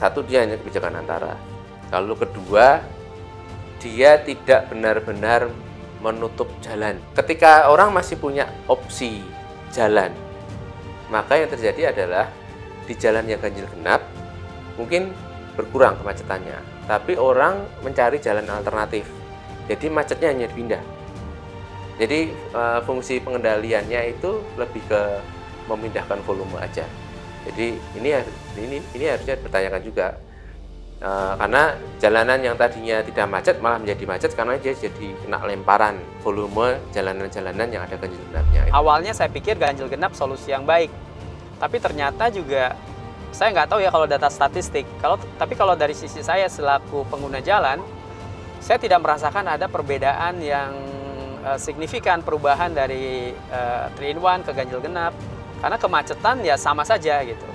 satu, dia hanya kebijakan antara. Lalu kedua, dia tidak benar-benar menutup jalan. Ketika orang masih punya opsi jalan, maka yang terjadi adalah di jalan yang ganjil genap mungkin berkurang kemacetannya, tapi orang mencari jalan alternatif, jadi macetnya hanya dipindah. Jadi fungsi pengendaliannya itu lebih ke memindahkan volume aja. Jadi ini harusnya dipertanyakan juga, karena jalanan yang tadinya tidak macet malah menjadi macet karena dia jadi kena lemparan volume jalanan-jalanan yang ada ganjil genapnya. Awalnya saya pikir ganjil genap solusi yang baik, tapi ternyata juga saya nggak tahu ya kalau data statistik. Tapi kalau dari sisi saya selaku pengguna jalan, saya tidak merasakan ada perbedaan yang signifikan perubahan dari 3-in-1 ke ganjil genap, karena kemacetan ya sama saja gitu.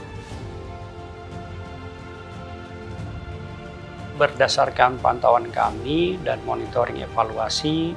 Berdasarkan pantauan kami dan monitoring evaluasi,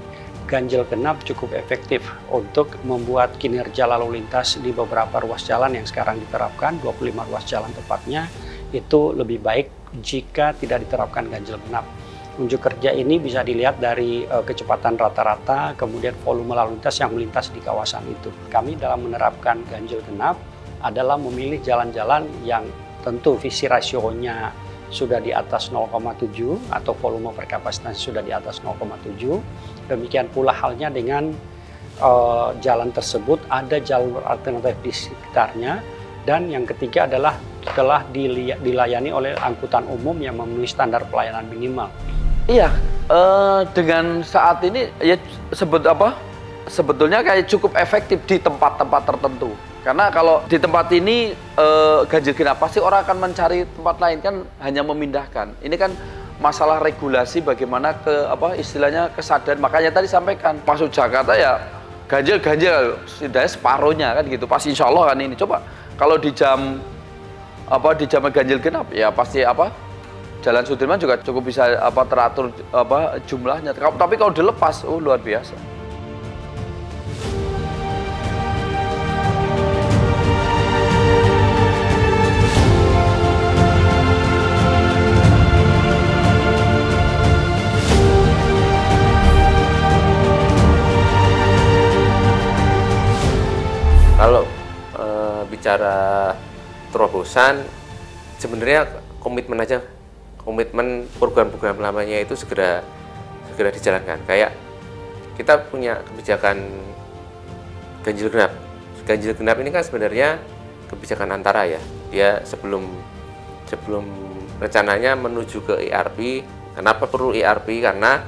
ganjil genap cukup efektif untuk membuat kinerja lalu lintas di beberapa ruas jalan yang sekarang diterapkan, 25 ruas jalan tepatnya, itu lebih baik jika tidak diterapkan ganjil genap. Unjuk kerja ini bisa dilihat dari kecepatan rata-rata, kemudian volume lalu lintas yang melintas di kawasan itu. Kami dalam menerapkan ganjil genap adalah memilih jalan-jalan yang tentu visi rasionya sudah di atas 0,7 atau volume per kapasitas sudah di atas 0,7. Demikian pula halnya dengan jalan tersebut ada jalur alternatif di sekitarnya, dan yang ketiga adalah telah dilayani oleh angkutan umum yang memenuhi standar pelayanan minimal. Iya, dengan saat ini ya sebetulnya kayak cukup efektif di tempat-tempat tertentu. Karena kalau di tempat ini ganjil genap pasti orang akan mencari tempat lain, kan hanya memindahkan. Ini kan masalah regulasi, bagaimana istilahnya kesadaran. Makanya tadi sampaikan masuk Jakarta ya ganjil setidaknya separuhnya kan gitu. Pasti insya Allah kan ini. Coba kalau di jam ganjil genap ya pasti Jalan Sudirman juga cukup bisa teratur jumlahnya. Tapi kalau dilepas luar biasa. Kalau bicara terobosan, sebenarnya komitmen program-program lamanya itu segera dijalankan. Kayak kita punya kebijakan ganjil genap. Ganjil genap ini kan sebenarnya kebijakan antara ya. Dia sebelum rencananya menuju ke ERP. Kenapa perlu ERP? Karena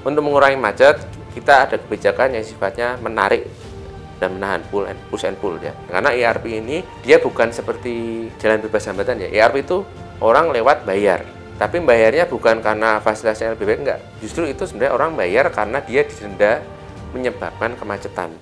untuk mengurangi macet kita ada kebijakan yang sifatnya menarik dan menahan push and pull ya. Karena ERP ini dia bukan seperti jalan bebas hambatan ya. ERP itu orang lewat bayar, tapi bayarnya bukan karena fasilitasnya lebih baik, enggak. Justru itu sebenarnya orang bayar karena dia didenda menyebabkan kemacetan.